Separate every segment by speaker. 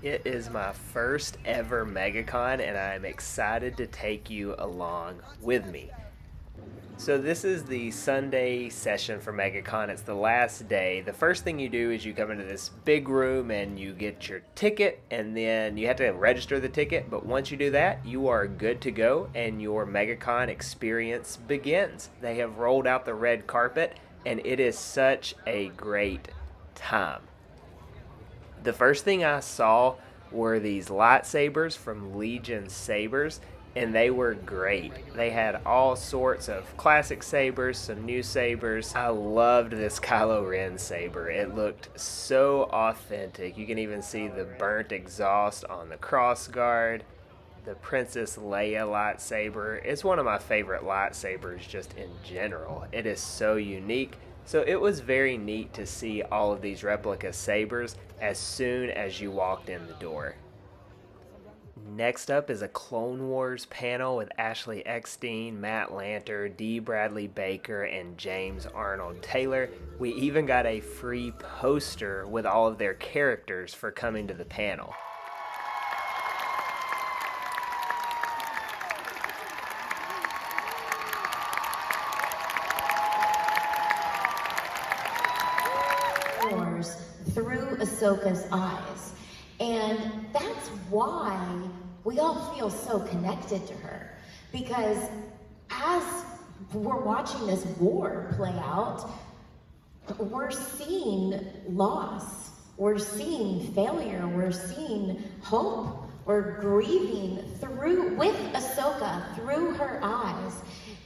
Speaker 1: It is my first ever Megacon, and I'm excited to take you along with me. So this is the Sunday session for Megacon. It's the last day. The first thing you do is you come into this big room and you get your ticket, and then you have to register the ticket. But once you do that, you are good to go, and your Megacon experience begins. They have rolled out the red carpet, and it is such a great time. The first thing I saw were these lightsabers from Legion Sabers, and they were great. They had all sorts of classic sabers, some new sabers. I loved this Kylo Ren saber. It looked so authentic. You can even see the burnt exhaust on the crossguard. The Princess Leia lightsaber. It's one of my favorite lightsabers just in general. It is so unique. So it was very neat to see all of these replica sabers as soon as you walked in the door. Next up is a Clone Wars panel with Ashley Eckstein, Matt Lanter, Dee Bradley Baker, and Jason Arnold Taylor. We even got a free poster with all of their characters for coming to the panel.
Speaker 2: Through Ahsoka's eyes, and that's why we all feel so connected to her, because as we're watching this war play out, we're seeing loss, we're seeing failure, we're seeing hope, we're grieving with Ahsoka through her eyes.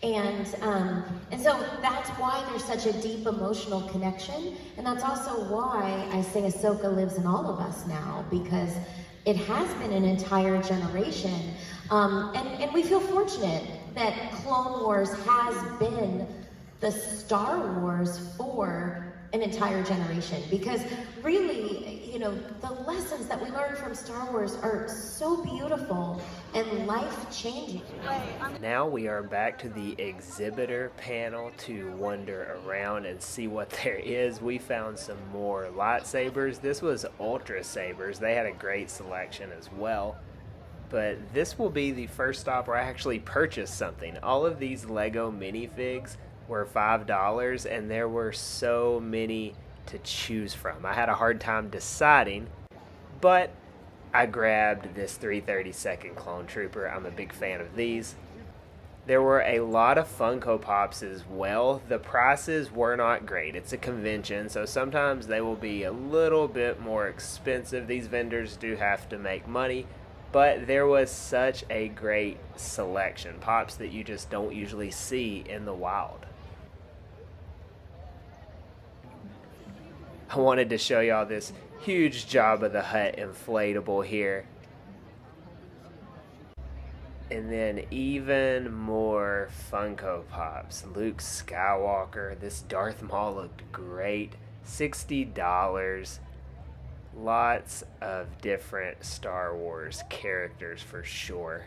Speaker 2: And so that's why there's such a deep emotional connection, and that's also why I say Ahsoka lives in all of us now, because it has been an entire generation, and we feel fortunate that Clone Wars has been the Star Wars for an entire generation, because really, the lessons that we learn from Star Wars are so beautiful and life-changing.
Speaker 1: Now we are back to the exhibitor panel to wander around and see what there is. We found some more lightsabers. This was Ultra Sabers. They had a great selection as well. But this will be the first stop where I actually purchased something. All of these Lego minifigs were $5, and there were so many to choose from. I had a hard time deciding, but I grabbed this 332nd Clone Trooper. I'm a big fan of these. There were a lot of Funko Pops as well. The prices were not great. It's a convention, so sometimes they will be a little bit more expensive. These vendors do have to make money, but there was such a great selection. Pops that you just don't usually see in the wild. I wanted to show y'all this huge Jabba the Hutt inflatable here. And then even more Funko Pops. Luke Skywalker. This Darth Maul looked great. $60. Lots of different Star Wars characters for sure.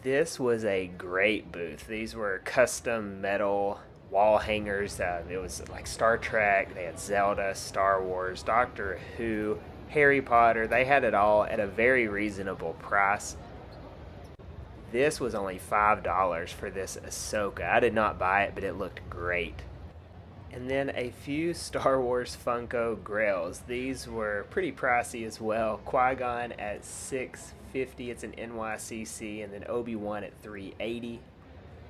Speaker 1: This was a great booth. These were custom metal wall hangers. It was like Star Trek. They had Zelda, Star Wars, Doctor Who, Harry Potter. They had it all at a very reasonable price. This was only $5 for this Ahsoka. I did not buy it, but it looked great. And then a few Star Wars Funko Grails. These were pretty pricey as well. Qui-Gon at $6.50. It's an NYCC, and then Obi-Wan at $3.80.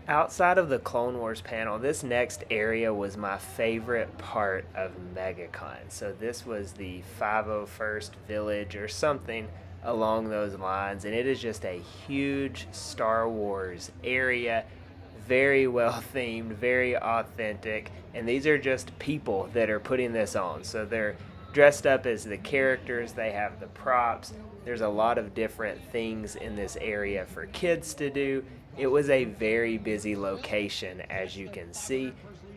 Speaker 1: Outside of the Clone Wars panel, this next area was my favorite part of Megacon. So this was the 501st Village or something along those lines, and it is just a huge Star Wars area, very well themed, very authentic, and these are just people that are putting this on. So they're dressed up as the characters, they have the props. There's a lot of different things in this area for kids to do. It was a very busy location, as you can see,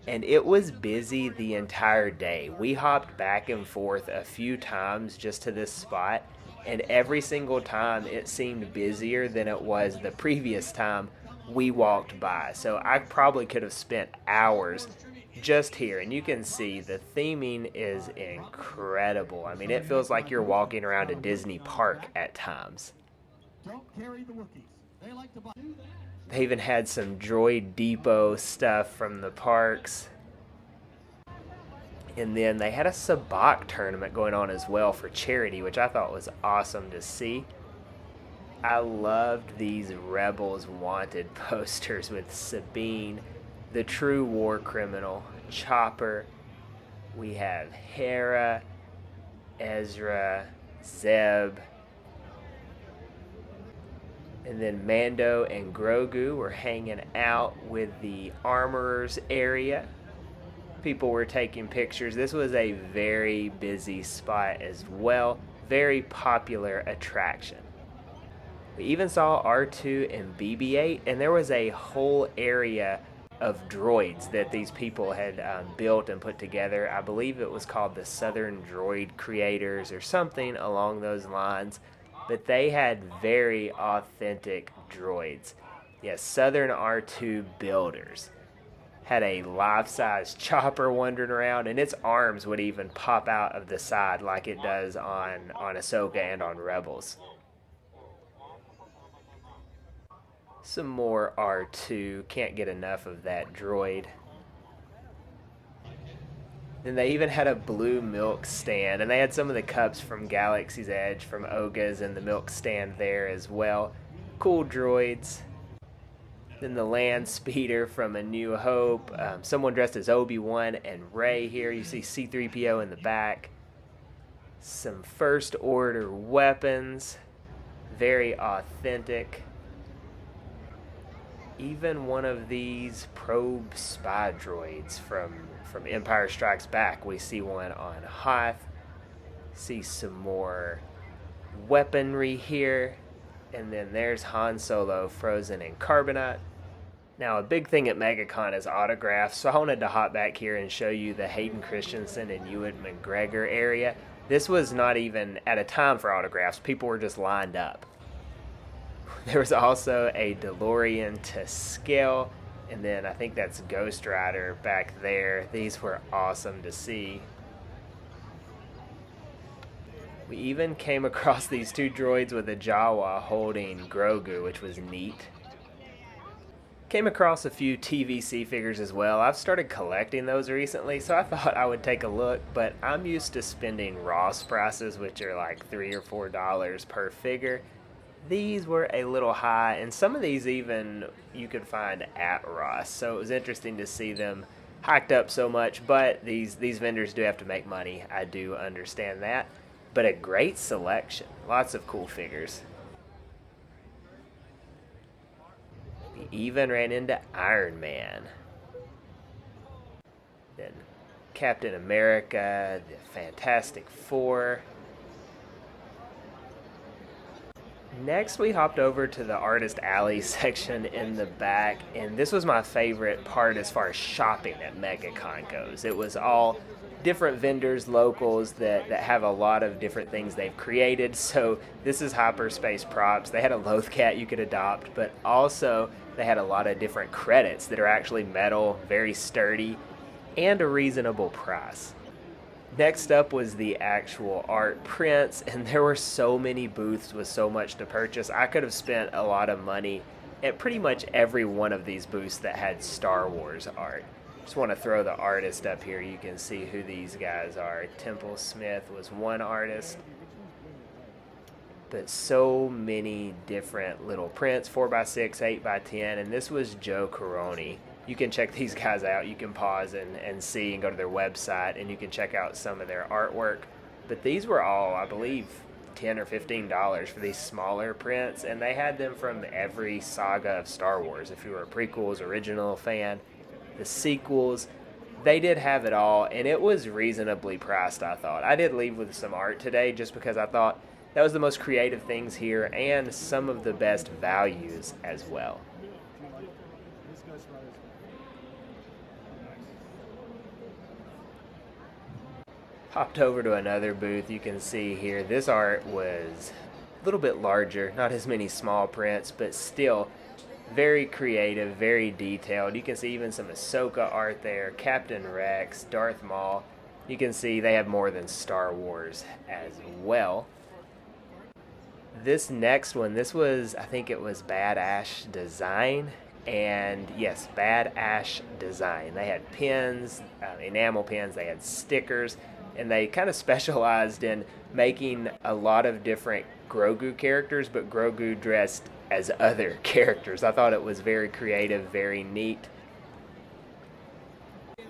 Speaker 1: and it was busy the entire day. We hopped back and forth a few times just to this spot, and every single time it seemed busier than it was the previous time we walked by. So I probably could have spent hours just here, and you can see the theming is incredible. I mean, it feels like you're walking around a Disney park at times. They even had some Droid Depot stuff from the parks. And then they had a sabacc tournament going on as well for charity, which I thought was awesome to see. I loved these Rebels Wanted posters with Sabine, the true war criminal, Chopper. We have Hera, Ezra, Zeb. And then Mando and Grogu were hanging out with the armorers area. People were taking pictures. This was a very busy spot as well. Very popular attraction. We even saw R2 and BB-8, and there was a whole area of droids that these people had built and put together. I believe it was called the Southern Droid Creators or something along those lines. But they had very authentic droids. Yes, Southern R2 builders. Had a life-size chopper wandering around, and its arms would even pop out of the side like it does on Ahsoka and on Rebels. Some more R2. Can't get enough of that droid. Then they even had a blue milk stand, and they had some of the cups from Galaxy's Edge, from Oga's, and the milk stand there as well. Cool droids. Then the land speeder from A New Hope. Someone dressed as Obi-Wan and Rey here. You see C-3PO in the back. Some First Order weapons. Very authentic. Even one of these probe spy droids from Empire Strikes Back. We see one on Hoth. See some more weaponry here. And then there's Han Solo frozen in carbonite. Now, a big thing at Megacon is autographs, so I wanted to hop back here and show you the Hayden Christensen and Ewan McGregor area. This was not even at a time for autographs. People were just lined up. There was also a DeLorean to scale, and then I think that's Ghost Rider back there. These were awesome to see. We even came across these two droids with a Jawa holding Grogu, which was neat. Came across a few TVC figures as well. I've started collecting those recently, so I thought I would take a look, but I'm used to spending Ross prices, which are like $3 or $4 per figure. These were a little high, and some of these even you could find at Ross, so it was interesting to see them hiked up so much, but these vendors do have to make money. I do understand that, but a great selection. Lots of cool figures. We even ran into Iron Man. Then Captain America, the Fantastic Four. Next, we hopped over to the Artist Alley section in the back, and this was my favorite part as far as shopping at Megacon goes. It was all different vendors, locals that have a lot of different things they've created. So this is hyperspace props. They had a Lothcat you could adopt, but also they had a lot of different credits that are actually metal, very sturdy, and a reasonable price. Next up was the actual art prints, and there were so many booths with so much to purchase. I could have spent a lot of money at pretty much every one of these booths that had Star Wars art. Just want to throw the artist up here. You can see who these guys are. Temple Smith was one artist. But so many different little prints, 4x6, 8x10, and this was Joe Coroni. You can check these guys out. You can pause and see and go to their website, and you can check out some of their artwork. But these were all, I believe, $10 or $15 for these smaller prints, and they had them from every saga of Star Wars. If you were a prequels, original fan, the sequels, they did have it all, and it was reasonably priced, I thought. I did leave with some art today just because I thought that was the most creative things here and some of the best values as well. Hopped over to another booth. You can see here this art was a little bit larger, not as many small prints, but still Very creative, very detailed. You can see even some Ahsoka art there, Captain Rex, Darth Maul. You can see they have more than Star Wars as well. This next one, this was, I think it was Bad Ash Design. And yes, Bad Ash Design. They had pins, enamel pins, they had stickers, and they kind of specialized in making a lot of different Grogu characters, but Grogu dressed as other characters. I thought it was very creative, very neat.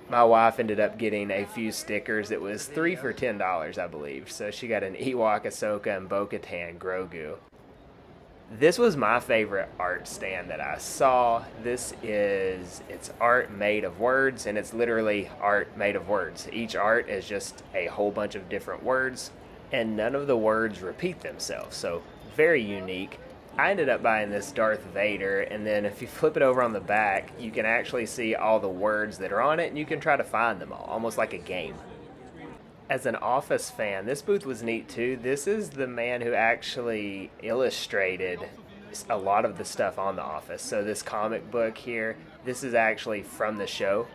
Speaker 1: My wife ended up getting a few stickers. It was 3 for $10, I believe. So she got an Ewok, Ahsoka, and Bo-Katan Grogu. This was my favorite art stand that I saw. It's art made of words, and it's literally art made of words. Each art is just a whole bunch of different words, and none of the words repeat themselves, so very unique. I ended up buying this Darth Vader, and then if you flip it over on the back, you can actually see all the words that are on it, and you can try to find them all, almost like a game. As an Office fan, this booth was neat too. This is the man who actually illustrated a lot of the stuff on The Office. So this comic book here, this is actually from the show.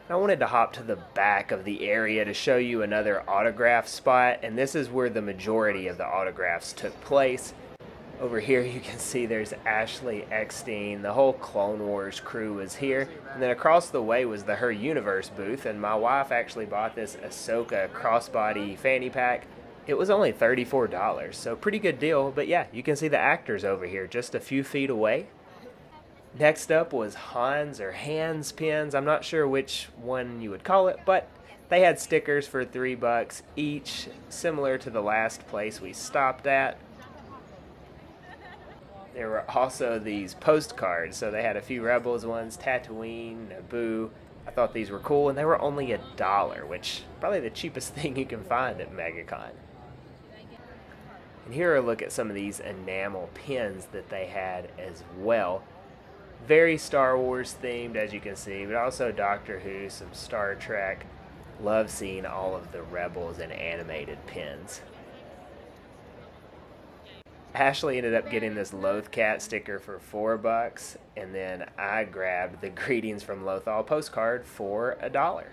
Speaker 1: I wanted to hop to the back of the area to show you another autograph spot, and this is where the majority of the autographs took place. Over here you can see there's Ashley Eckstein. The whole Clone Wars crew was here. And then across the way was the Her Universe booth, and my wife actually bought this Ahsoka crossbody fanny pack. It was only $34, so pretty good deal. But yeah, you can see the actors over here just a few feet away. Next up was Hans or Hans pins. I'm not sure which one you would call it, but they had stickers for $3 each, similar to the last place we stopped at. There were also these postcards, so they had a few Rebels ones, Tatooine, Naboo. I thought these were cool, and they were only $1, which probably the cheapest thing you can find at Megacon. And here are a look at some of these enamel pins that they had as well. Very Star Wars themed, as you can see, but also Doctor Who, some Star Trek. Love seeing all of the Rebels and animated pins. Ashley ended up getting this Lothcat sticker for $4, and then I grabbed the Greetings from Lothal postcard for $1.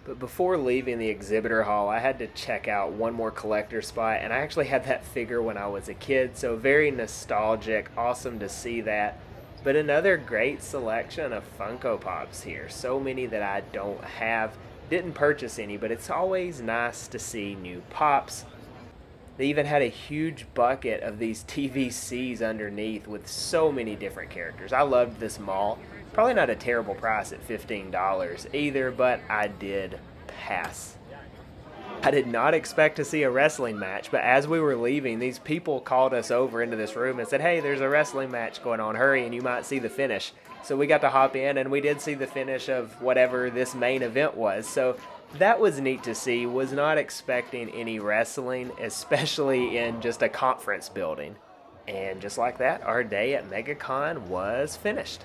Speaker 1: But before leaving the exhibitor hall, I had to check out one more collector spot, and I actually had that figure when I was a kid, so very nostalgic, awesome to see that. But another great selection of Funko Pops here, so many that I don't have, didn't purchase any, but it's always nice to see new pops. They even had a huge bucket of these TVCs underneath with so many different characters. I loved this mall. Probably not a terrible price at $15 either, but I did pass. I did not expect to see a wrestling match, but as we were leaving, these people called us over into this room and said, hey, there's a wrestling match going on. Hurry, and you might see the finish. So we got to hop in, and we did see the finish of whatever this main event was. So that was neat to see. Was not expecting any wrestling, especially in just a conference building. And just like that, our day at Megacon was finished.